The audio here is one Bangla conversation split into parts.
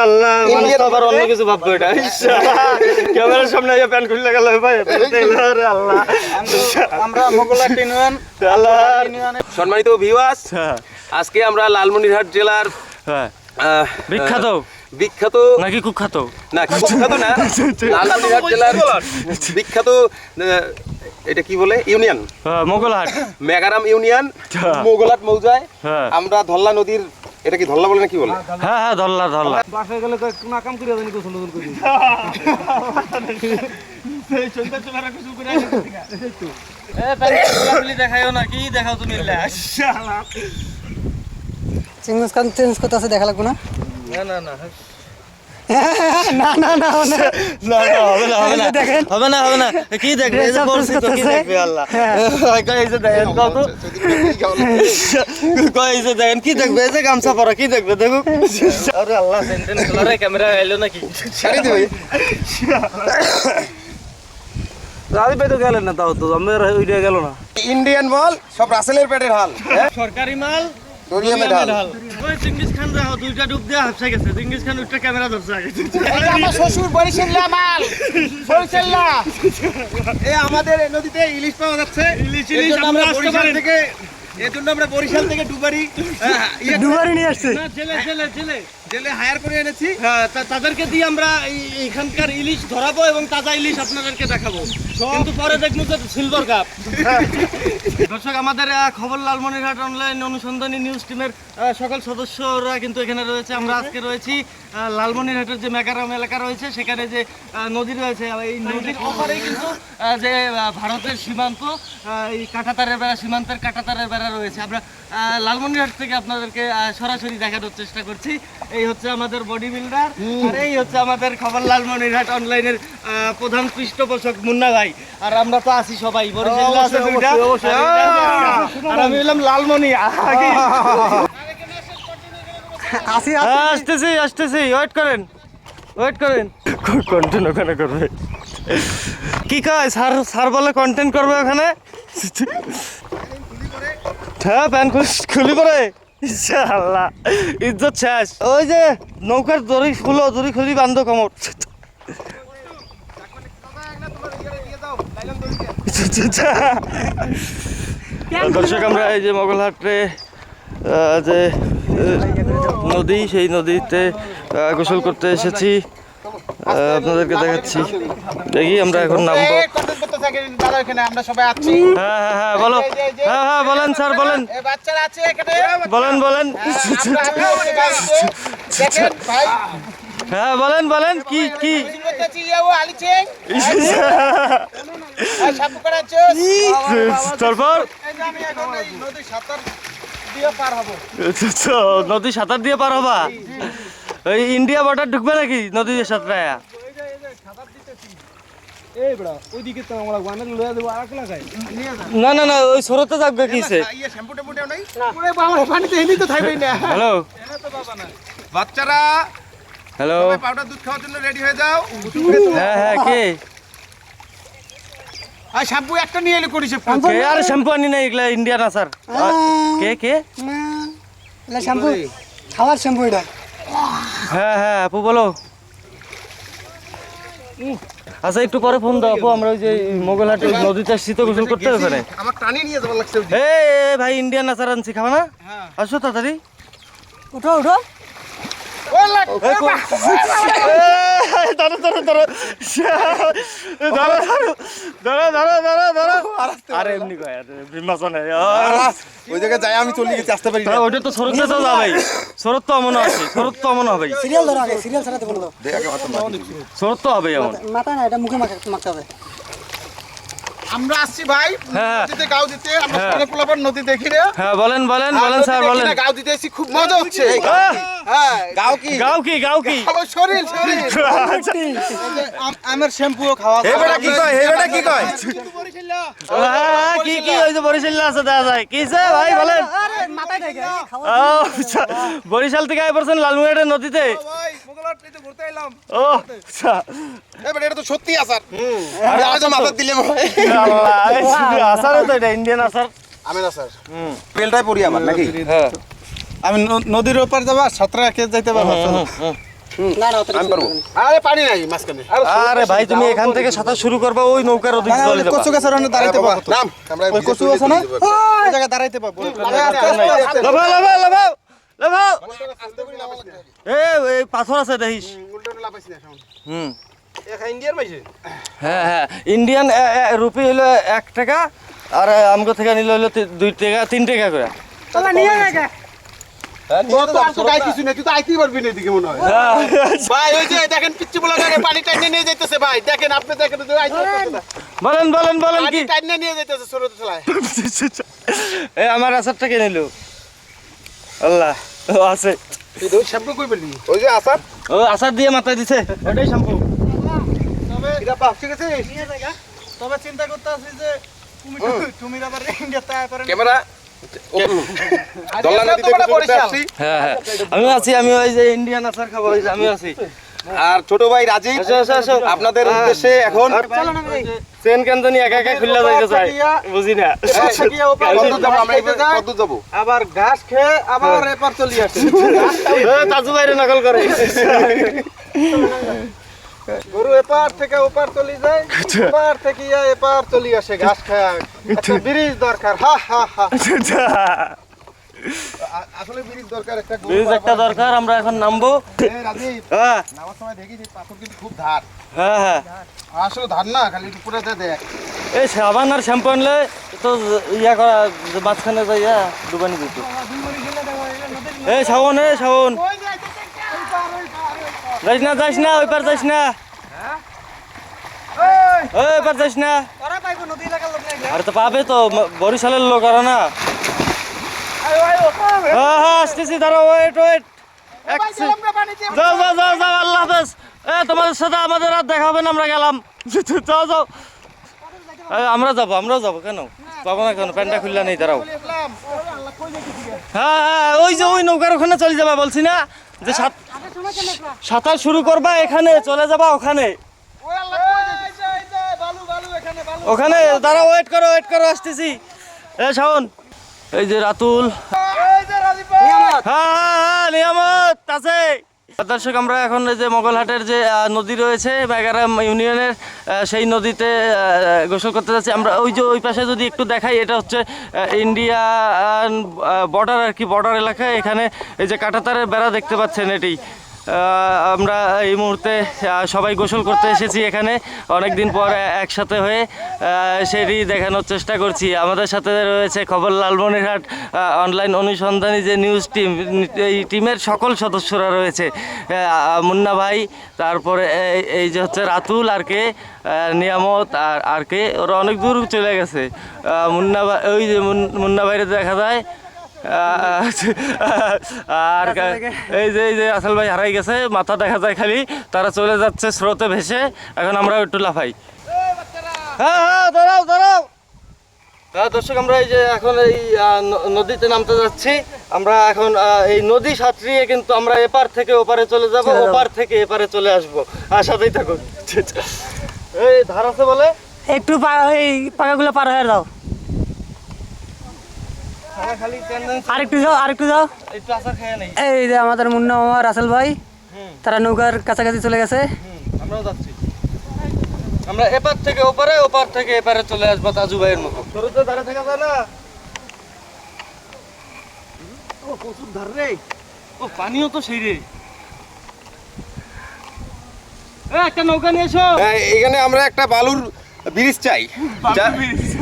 আল্লাহ, মানুষ তো আবার অন্য কিছু ভাববো এটা। ক্যামেরার সামনে আইয়া প্যান খুলে গেল ভাই। আরে আল্লাহ, আমরা মোগলহাট ইউনিয়ন আল্লাহ। সম্মানিত ভিউয়ার্স, আজকে আমরা লালমনিরহাট জেলার বিখ্যাত বিখ্যাত নাকি কুখ্যাত? না, কুখ্যাত না, লালমনিরহাট জেলার বিখ্যাত এটা কি বলে ইউনিয়ন, মোগলহাট মেগারাম ইউনিয়ন, মোগলহাট মৌজায় আমরা ধল্লা নদীর, এটা কি ধল্লা বলে না কি বলে? হ্যাঁ হ্যাঁ, ধরলা ধরলা। বাসায় গেলে কোন কাম করে জানি গোসল গোসল করি। এই চলতে চলার গোসল করে আসি তো। দেখাও না, কি দেখাও তুমি? শালা চিংস কান চেঞ্জ করতে আছে, দেখা লাগবে না? না না না না না না হবে না হবে না দেখেন, হবে না হবে না। কি দেখবে? এই যে পরিচিত, কি দেখবে? আল্লাহ কই যে দেখেন, কত কই যে দেখেন, কি দেখবে? এই যে গামছা পরা, কি দেখবে? দেখো। আরে আল্লাহ, সেন্টেন কলারে ক্যামেরা এলো নাকি? ছাড়ি দিবে। রাজি পেতে গেলেন না, তাও তো আমার ওইটা গেল না। ইন্ডিয়ান বল সব রাসেলের পেটের হাল, সরকারি মাল দরিয়ামে ঢাল। ওই চিঙ্গিস খান রাও দুইটা ডুব দেয়া হাফসা গেছে। চিঙ্গিস খান একটা ক্যামেরা ধরছে আগে। আমার শ্বশুর বরিশাল্লা মাল, বরিশাল্লা। এই আমাদের এই নদীতে ইলিশ পাওয়া যাচ্ছে। ইলিশ আমরা বরিশাল থেকে, এর জন্য আমরা বরিশাল থেকে ডুবারি নিয়ে আসছে। না, জেলে হায়ার করে এনেছি। তাদেরকে দিয়ে আমরা এখানকার ইলিশ ধরাবো এবং তাজা ইলিশ আপনাদেরকে দেখাবো, কিন্তু পরে দেখবো যে সিলভার কাপ। দর্শক, আমাদের খবর লালমনিরহাট অনলাইন অনুসন্ধানী নিউজ টিমের সকল সদস্যরা কিন্তু এখানে রয়েছে। আমরা আজকে রয়েছি লালমনিরহাটের যে মেগারাম এলাকা রয়েছে, সেখানে যে নদী রয়েছে, এই নদীর ওপারেই কিন্তু যে ভারতের সীমান্ত, এই কাঁটাতারের বেড়া, সীমান্তের কাঁটাতারের বেড়া রয়েছে। আমরা লালমনিরহাট থেকে আপনাদেরকে সরাসরি দেখানোর চেষ্টা করছি। এই হচ্ছে আমাদের বডি বিল্ডার, আর এই হচ্ছে আমাদের খবর লালমনিরহাট অনলাইনের প্রধান পৃষ্ঠপোষক মুন্না ভাই। আর আমরা তো আছি সবাই, বরিশাল আছে দুইটা, আর আমি হলাম লালমনি। আসি আসতেছি আসতেছি, ওয়েট করেন ওয়েট করেন। কন্টেন্ট ওখানে করবে, কি কয় স্যার? স্যার বলে কন্টেন্ট করবে ওখানে। হ্যাঁ, প্যান খুলি পরে ইনশাআল্লাহ ইজ্জত শেষ। ওই যে নৌকার দড়ি খুলো, দড়ি খুলি বান্ধব কমর। দর্শক, আমরা এই যে মোগলহাটে যে নদী, সেই নদীতে গোসল করতে এসেছি, আপনাদেরকে দেখাচ্ছি। দেখি আমরা এখন নামবো। আমরা সবাই আছি। হ্যাঁ হ্যাঁ হ্যাঁ, বলো। হ্যাঁ হ্যাঁ, বলেন স্যার, বলেন বাচ্চারা আছে এখানে, বলেন বলেন। দেখেন ভাই, হ্যাঁ বলেন বলেন, কি কি তারপর? নদী সাঁতার দিয়ে পার হবা? ওই ইন্ডিয়া বর্ডার ঢুকবে নাকি নদী সাঁতরা? না না না, ওই সরতে থাকবে কিসে? হ্যালো বাচ্চারা, হ্যালো, পাউডার দুধ খাওয়ার জন্য রেডি হয়ে যাও। হ্যাঁ হ্যাঁ, কে? আর শ্যাম্পু একটা নিয়ে এলে করিস। আরে শ্যাম্পু আনি না, এগুলা ইন্ডিয়ান আসার। কে কে? শ্যাম্পু, খাওয়ার শ্যাম্পু এটা। হ্যাঁ হ্যাঁ আপু, বলো। আচ্ছা, একটু পরে ফোন দাও আপু, আমরা ওই যে মোগলহাটে নদীতে শীত গোসল করতে ওখানে। আমার টানি নিয়ে যাওয়ার লাগছে। এই ভাই, ইন্ডিয়ান আচার আনছি, খাবা না? আসো তাড়াতাড়ি। উঠো উঠো। আরে এমনি কয়, ওই জায়গায় যাই আমি চলে গেছি, আসতে পারি না। ওইটা তো শরৎ তো যাবেই, শরৎ তো অমন আছে, শরৎ তো অমন হবেই, সিরিয়াল ধরো আগে, সিরিয়াল ছাড়াতে বলো। শরৎ তো হবেই এমন। মাথা না, এটা মুখে মাখতে হবে। আমরা আসছি ভাই নদীতে, গাও দিতে। আমরা পরে পোলাপার নদী দেখি রে। হ্যাঁ বলেন বলেন বলেন স্যার, বলেন। গাও দিতে এসেছি, খুব মজা হচ্ছে। হ্যাঁ, গাও কি গাও কি গাও কি? আমার শরীর আমার শ্যাম্পুও খাওয়া। হে বেটা কি কয়, হে বেটা কি কয়? হ্যাঁ, কি কি ওই যে বরিশাল আছে দেখা যায়, কিসে ভাই বলেন? মাথায় থাকে বরিশাল থেকে আই পড়ছেন লালমনিরহাটের নদীতে? ভাই মোগলহাট থেকে ঘুরতে এলাম। ও আচ্ছা, এ বেটা, এটা তো সত্যি আসার। আরে আজ মাথা দিলে আসার তো এটা ইন্ডিয়ান আসার। আমি না স্যার, বেলটাই পড়ি আমার নাকি? হ্যাঁ, আমি নদীর ওপার যাবা, সাঁতরা কে যাইতে পারবো? না না অত আমি পারবো। আরে পানি নাই মাঝখানে আরে ভাই তুমি এখান থেকে সাঁতার শুরু করবা ওই নৌকার ওদিকে চলে যাবা কচু গাছের ওখানে দাঁড়াইতে পাবো তো। নাম আমরা ওই কচু আছে না ওই জায়গায় দাঁড়াইতে পাবো লাফাও লাফাও লাফাও লাফাও এই পাথর আছে দেখিস হুম ইন্ডিয়ার পাইছে হ্যাঁ হ্যাঁ ইন্ডিয়ান রুপি হলো 1 টাকা আর আমগো থেকে নিলে হলো 2 টাকা 3 টাকা করে তোমরা নিয়ে না তো গাই কিছু নেই তুই তো আইতেই পারবি না এদিকে মনে হয় ভাই ওই যে দেখেন পিচ্চি বলা পানি টাইনে নিয়ে যাইতেছে ভাই দেখেন আপনি দেখেন তো আইতে পারতেছে না বলেন বলেন বলেন পানি কি টাইনে নিয়ে যাইতেছে ছোট ছোলায় এই আমার আচারটা কে নিল আল্লাহ ও আছে তুই তো শ্যাম্পু কই বললি ওই যে আসার ও আচার দিয়ে মাথায় দিছে ওটাই শ্যাম্পু তবে এটা পাস ঠিক আছে তবে চিন্তা করতে আছি যে তুমি আবার ইন্ডিয়াতে আয় পারেন ক্যামেরা দল্লা নদীতে গোসল করতে আসছি। হ্যাঁ হ্যাঁ আমি আছি আমি ওই যে ইন্ডিয়ান আচার খাবো ওই যে আমি আছি আর ছোট ভাই রাজীব আসো, আসো, আসো। আপনাদের উদ্দেশ্যে এখন চেন কেন জানি একা একা খুললা যাইতে চাই বুঝি না কতদূর যাবো আমরা এবার কতদূর যাবো আবার ঘাস খেয়ে আবার এপার চলে আসে তাজু বাইরে নকল করে গরু এপার থেকে ওপার চলে যায় ওপার থেকে এপার চলে আসে ঘাস খায় একটা ব্রিজ দরকার হা হা হা আসলে ব্রিজ দরকার একটা ব্রিজ একটা দরকার আমরা এখন নামবো রাজীব হ্যাঁ নামার সময় দেখি যে পাথর কিন্তু খুব ধার হ্যাঁ হ্যাঁ আসলে ধার না খালি উপরে দেখ এই সাবান আর শ্যাম্পু আনলে তো ইয়া করা মাঝখানে যাইয়া ডুবানি দিত এই শাওন যাইস না ওই পার যাইস না ওই পার যাইস না ওরা পাইবো নদী এলাকার লোক নাই আর তো পাবে তো বরিশালের লোক আর না হ্যাঁ হ্যাঁ আসতেছি দাঁড়াও ওয়েট যাও যাও যাও যাও আল্লাহ হাফেজ তোমাদের সাথে আমাদের আর দেখা হবে না আমরা গেলাম যাও যাও আমরাও যাবো কেন পাবো না কেন প্যান্টটা খুললা নেই দাঁড়াও হ্যাঁ হ্যাঁ ওই যে ওই নৌকার ওখানে চলে যাবা বলছি না যে সাঁতার শুরু করবা এখানে চলে যাবা ওখানে ওখানে দাঁড়াও ওয়েট করো আসতেছি শাওন এই যে রাতুল হ্যাঁ নিয়ামত আছে দর্শক আমরা এখন এই যে মোগলহাটের যে নদী রয়েছে মেগারাম ইউনিয়নের সেই নদীতে গোসল করতে যাচ্ছি আমরা ওই যে ওই পাশে যদি একটু দেখাই এটা হচ্ছে ইন্ডিয়ান বর্ডার আর কি বর্ডার এলাকায় এখানে এই যে কাঁটাতারের বেড়া দেখতে পাচ্ছেন এটি আমরা এই মুহূর্তে সবাই গোসল করতে এসেছি এখানে অনেক দিন পর একসাথে হয়ে সেটি দেখানোর চেষ্টা করছি আমাদের সাথে রয়েছে খবর লালমনিরহাট অনলাইন অনুসন্ধানী যে নিউজ টিম এই টিমের সকল সদস্যরা রয়েছে মুন্না ভাই তারপরে এই যে হচ্ছে রাতুল আর কে নিয়ামত আর কে ওরা অনেক দূর চলে গেছে মুন্না ভাই ওই যে মুন্না ভাইরে দেখা যায় আর এই যে আসল ভাই হারাই গেছে মাথা দেখা যায় খালি তারা চলে যাচ্ছে স্রোতে ভেসে এখন আমরা একটু লাফাই হ্যাঁ দাঁড়াও দর্শক আমরা এই যে এখন এই নদীতে নামতে যাচ্ছি আমরা এখন এই নদী সাঁতরিয়ে কিন্তু আমরা এপার থেকে ওপারে চলে যাব ওপার থেকে এপারে চলে আসবো সাথেই থাকুন এই ধার আছে বলে একটু এই পাকাগুলো পার হয়ে যাও আরেকটু যাও একটু আচার খেয়ে নেই এই যে আমাদের মুন্না মামা রাসেল ভাই তারা নৌকার কাছাকাছি চলে গেছে আমরাও যাচ্ছি আমরা এপার থেকে ওপারে ওপার থেকে এপারে চলে আসবো তাজু ভাইয়ের মতো শুরুতে ধারে থাকা যায় না ও প্রচুর ধার রে ও পানিও তো সেই রে একটা নৌকা নিয়ে এসো এখানে আমরা একটা বালুর ব্রিজ চাই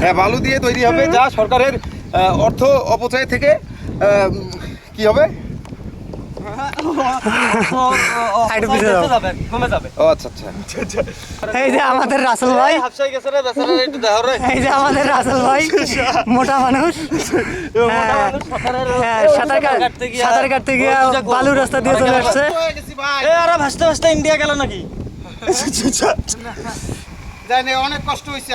হ্যাঁ বালু দিয়ে তৈরি হবে যা সরকারের অর্থ অপচয় থেকে কি হবে কমে যাবে ও আচ্ছা এই যে আমাদের রাসেল ভাই হাফসাই গেছে রে বেচারা একটু দেখো রে এই যে আমাদের রাসেল ভাই মোটা মানুষ সাঁতার কাটতে গিয়ে বালু রাস্তা দিয়ে চলে আসছে আরে ভাসতে ভাসতে ইন্ডিয়া গেল নাকি জানি অনেক কষ্ট হয়েছে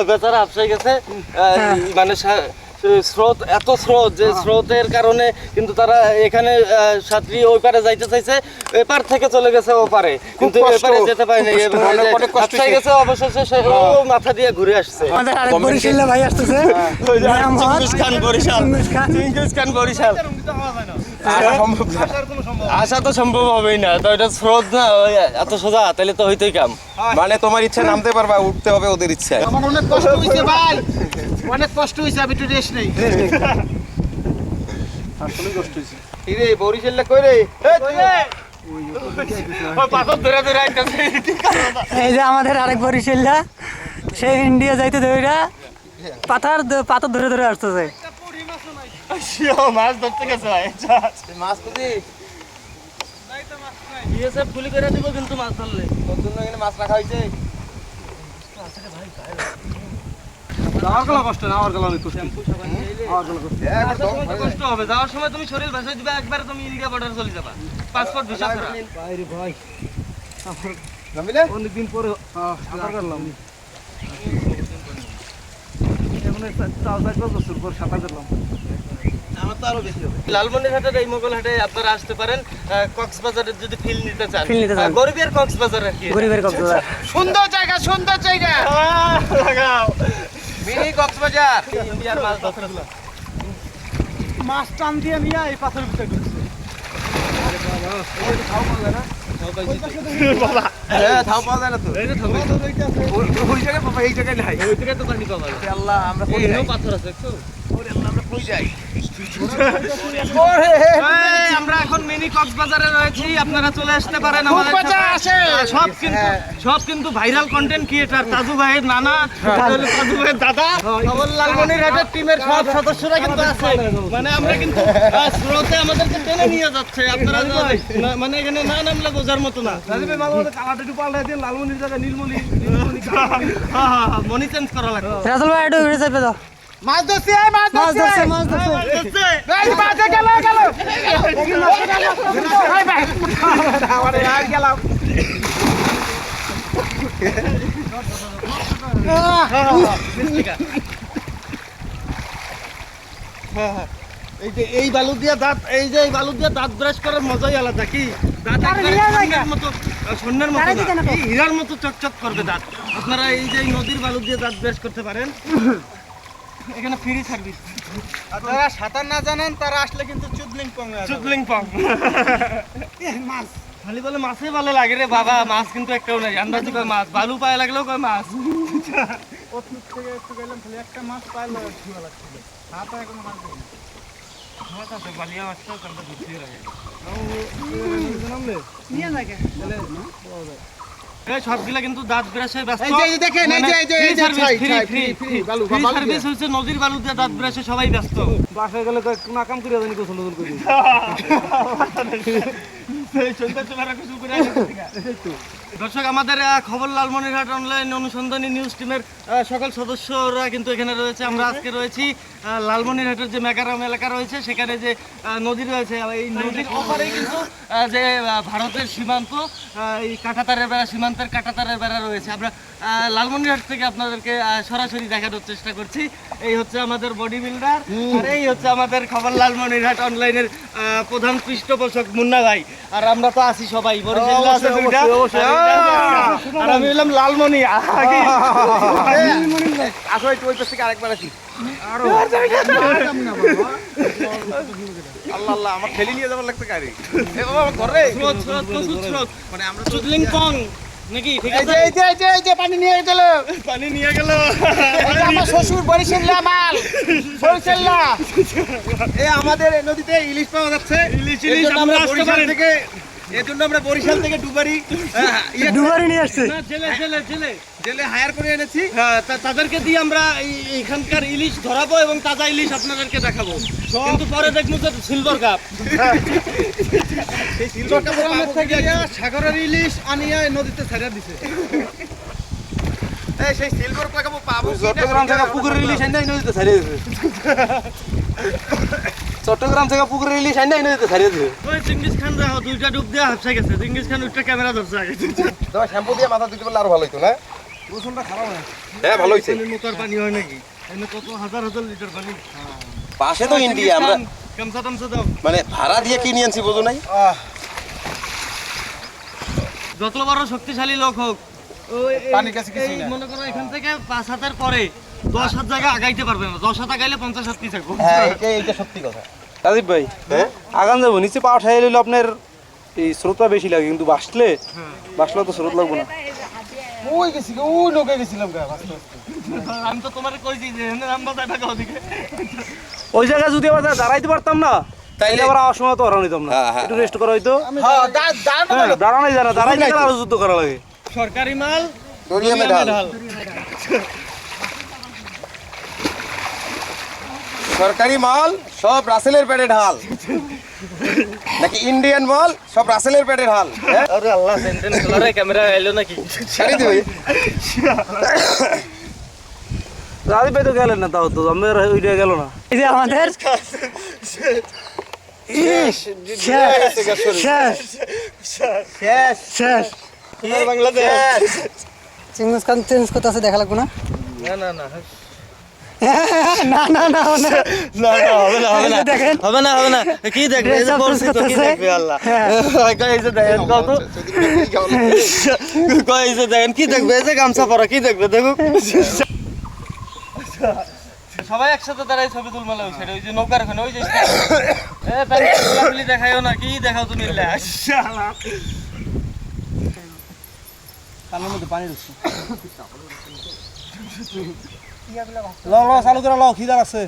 বেচারা হাফসাই গেছে মানে স্রোত এত স্রোত যে স্রোতের কারণে কিন্তু তারা এখানে সাঁতরিয়ে ওই পারে যাইতে চাইছে এপার থেকে চলে গেছে ও পারে কিন্তু এপারে যেতে পারেনি এবং হাফসাই গেছে অবশেষে সে ও মাথা দিয়ে ঘুরে আসছে আমাদের আরেক বরিশাল ভাই আসতেছে চিঙ্গিস খান বরিশাল আসা সম্ভব না। আসা তো সম্ভব হবেই না, তো এটা স্রোত না, ওই এত সোজা তাহলে তো হইতেই কাম। মানে তোমার ইচ্ছা নামতে পারবা, উঠতে হবে ওদের ইচ্ছায়। আমার অনেক কষ্ট হইছে ভাই, অনেক কষ্ট হইছে, আমি একটু রেস্ট নেই। আসলে কষ্ট হইছে। কিরে বরিশালে কই রে? পাথর ধরে ধরে আইতাছে। এই যে আমাদের আরেক বরিশাল্লা, সে ইন্ডিয়া যাইতে ধরে পাথর ধরে ধরে আসতেছে। মাছ ধরতে গেছে ভাই। মাছ খুঁজি, বিএসএফ গুলি করে দিব কিন্তু মাছ ধরলে। তোর জন্য এখানে মাছ রাখা হয়েছে। আমার গলা কষ্ট না, আমার গলা অনেক কষ্ট। কষ্ট হবে, যাওয়ার সময় তুমি শরীর ভাসাই দিবে, একবারে তুমি ইন্ডিয়া বর্ডার চলে যাবা পাসপোর্ট ভিসা ছাড়া। বাইরে ভাই, নামিলে অনেকদিন পরে সাঁতার কাটলাম। এখন 4-5 বছর পর সাঁতার কাটলাম। আমার তো আরো বেশি হবে। লালমনিরহাটের এই মোগলহাটে আপনারা আসতে পারেন কক্সবাজারের যদি ফিল নিতে চান। Feel নিতে চান। গরিবের কক্সবাজার আর কি। গরিবের কক্সবাজার। সুন্দর জায়গা, সুন্দর জায়গা। লাগাও মিনি কক্সবাজার। ইন্ডিয়ার মাছ ধরতে। মাছ টান দিয়ে নিয়ে এই পাথরের ভিতরে ঢুকছে। হ্যাঁ থাও পাওয়া যায় না তো। ওই জায়গায় পাবা, এই জায়গায় নাই। ওই থেকে তো পানি পাওয়া যায়। আল্লাহ আমরা কই যাই? এখানেও পাথর আছে একটু। আমরা কই যাই? এই, আমরা এখন মিনি কক্সবাজারে রয়েছি, আপনারা চলে আসতে পারেন আমাদের কক্সবাজার সাথে। আসে। সব কিন্তু ভাইরাল কন্টেন্ট ক্রিয়েটর, তাজু ভাইয়ের নানা, তাজু ভাইয়ের দাদা, খবর লালমনিরহাটের টিমের সব সদস্যরা কিন্তু আছে। মানে আমরা কিন্তু স্রোতে আমাদেরকে টেনে নিয়ে যাচ্ছে, আপনারা মানে এখানে না নামলে বোঝার মতো না। কালারটা একটু পাল্টাই দিন, লালমনির জায়গায় নীলমণি। মনি চেঞ্জ করা লাগবে। রাসেল ভাই একটু ঘুরে যাবে তো। মাছ ধরছি, এই মাছ মাছ ধরছি। ধরছে, মাছ ধরছে। এই মাছে গেল, গেল। এই ভাই, আমারে আর গেলাম। এই বালু দিয়ে দাঁত, এই যে এই বালু দিয়ে দাঁত ব্রাশ করার মজাই আলাদা। কি দাঁত একবারে স্বর্ণের মতো, স্বর্ণের মতো না, এই হীরার মতো চকচক করবে দাঁত। আপনারা এই যে এই নদীর বালু দিয়ে দাঁত ব্রাশ করতে পারেন, এখানে ফ্রি সার্ভিস। যারা সাঁতার না জানেন তারা আসলে কিন্তু চুদলিং পং হয়ে যাবে। চুদলিং পং মাছ খালি বলে মাছে ভালো লাগে রে বাবা, মাছ কিন্তু একটাও নাই। আন্দাজি কয় মাছ, বালু পায়ে লাগলেও কয় মাছ। ওখান থেকে একটু গেলাম, খালি একটা মাছ পাইলো, ধোয়া লাগছিল। সাঁতার এখন মাছ দেখি। মাছ আছে, বালিয়া মাছটাও কালকে ধরতে লাগে। নিয়ে না কে? এই সবগুলা কিন্তু দাঁত ব্রাশে ব্যস্ত। এই যে, এই যে দেখেন, এই যে, এই যে, এই যে, free বালু, বালু দিয়ে। সার্ভিস হচ্ছে নদীর বালু দিয়ে দাঁত ব্রাশে সবাই ব্যস্ত। বাসায় গেলে তো না কাম করে জানি গোসল টোসল করি। দর্শক, আমাদের খবর লালমনিরহাট অনলাইন অনুসন্ধানী নিউজ টিমের সকল সদস্যরা কিন্তু এখানে রয়েছে। আমরা আজকে রয়েছি লালমনিরহাটের যে মেকারাম এলাকা রয়েছে, সেখানে যে নদী রয়েছে, এই নদীর ওপারেই কিন্তু যে ভারতের সীমান্ত, এই কাঁটাতারের বেড়া, সীমান্তের কাঁটাতারের বেড়া রয়েছে। আমরা লালমনিরহাট থেকে আপনাদেরকে সরাসরি দেখানোর চেষ্টা করছি। এই হচ্ছে আমাদের বডি বিল্ডার, আর এই হচ্ছে আমাদের খবর লালমনিরহাট অনলাইনের প্রধান পৃষ্ঠপোষক মুন্না ভাই। আর আমরা তো আছি সবাই, বরিশালে আছে দুইটা, আর আমি হলাম লালমনি। আসো একটু ওই পাশ থেকে আরেকবার আসি। আল্লাহ আল্লাহ, আমার ঠেলি নিয়ে যাবার লাগছে গাড়ি। এ বাবা আমার ঘরে স্রোত, স্রোত, প্রচুর স্রোত। মানে আমরা চুদলিং পং নাকি? ঠিক এই আছে, যে, এই যে, এই যে, এই যে পানি নিয়ে গেল। পানি নিয়ে গেল। এই যে আমার শ্বশুর বরিশাল্লা মাল, বরিশাল্লা। এই আমাদের এই নদীতে ইলিশ পাওয়া যাচ্ছে। ইলিশ, এর ইলিশ, জন্য আমরা আমরা আসতে বরিশাল পারেন। থেকে, এর জন্য আমরা বরিশাল থেকে ডুবারি ডুবারি নিয়ে আসছে। না, জেলে জেলে জেলে জেলে হায়ার করে এনেছি। হ্যাঁ, তাদেরকে দিয়ে আমরা এইখানকার ইলিশ ধরাবো এবং তাজা ইলিশ আপনাদেরকে দেখাবো। কিন্তু পরে দেখবো যে সিলভার কাপ। সেই সিলভারটা চট্টগ্রামের থেকে সাগরের ইলিশ আনিয়া এই নদীতে ছেড়ে দিছে। এই সেই সিলভার পাকাবো পাবো। চট্টগ্রাম থেকে পুকুরের ইলিশ আইনা এই নদীতে ছেড়ে দিছে। চট্টগ্রাম থেকে পুকুরের ইলিশ আইনা এই নদীতে ছেড়ে দিছে। ওই চিঙ্গিস খান রাখো, দুইটা ডুব দিয়ে হাফসা গেছে। চিঙ্গিস খান উঠটা ক্যামেরা ধরছে আগে। তোমার শ্যাম্পু দিয়ে মাথা দিতে পারলে আরো ভালো হতো না? গোসলটা খারাপ হয়। হ্যাঁ ভালো হয়েছে। মোটার পানি হয় নাকি? এখানে কত হাজার হাজার লিটার পানি। পাশে তো ইন্ডিয়া, আমরা কামসা টামসা দাও। মানে ভাড়া দিয়ে কিনে আনছি, বোঝো নাই? যত বড় শক্তিশালী লোক হোক, পানির কাছে কিছুই এই না। মনে করো এখান থেকে 5 হাতের পরে 10 হাত জায়গা আগাইতে পারবে না। 10 হাত আগাইলে 50 হাত কি থাকবো। হ্যাঁ, এটা সত্যি কথা। রাজীব ভাই হ্যাঁ আগান যাবো নিচে পা উঠাই লইলে আপনার এই স্রোতটা বেশি লাগে কিন্তু বাসলে তো স্রোত লাগবো না। ওই গেছি ওই নৌকে গেছিলাম গা আস্তে আস্তে। আমি তো তোমার কইছি যে নাম্বার টাকা ওদিকে ওই জায়গায় যদি আবার দাঁড়াইতে পারতাম না তাইলে আবার আমার সময় তো হারানো নিতাম না, হ্যাঁ, হ্যাঁ, একটু রেস্ট করা হইতো। হ্যাঁ দাঁড়ানো হ্যাঁ, দাঁড়ানোই যায় না, দাঁড়াইতে গেলে আরো যুদ্ধ করা লাগে। সরকারি মাল দরিয়ামে ঢাল সরকারি মাল সব রাসেলের পেটে ঢাল নাকি ইন্ডিয়ান মাল সব রাসেলের পেটে ঢাল হ্যাঁ আরে আল্লাহ সেন্টেন্স গুলারে ক্যামেরা এলো নাকি ছাড়ি দিবি রাজীব ভাই তো গেলেন না, তাও তো আমাদের ওইটা গেল না। এই যে আমাদের শেষ বাংলাদেশ চিঙ্গুস খান চেঞ্জ করতে আছে, দেখা লাগবো না। না না না না না না না না হবে না হবে না দেখেন। হবে না হবে না কি দেখবে এই যে Dress up পরিস্থিতি কি করতেছে। দেখবে আল্লাহ হ্যাঁ। কই এই যে দেখেন কত কই এই যে দেখেন কি দেখবে এই যে গামছা পরা কি দেখবে দেখো সবাই একসাথে দাঁড়াই ছবি তুলবে লাগে সেটা ওই যে নৌকার ওখানে ওই যে এ প্যান্ট দেখায়ও না কি দেখাও তুমি কানের মধ্যে পানি ঢুকছে। ল চালু করে ল, খিদা আছে।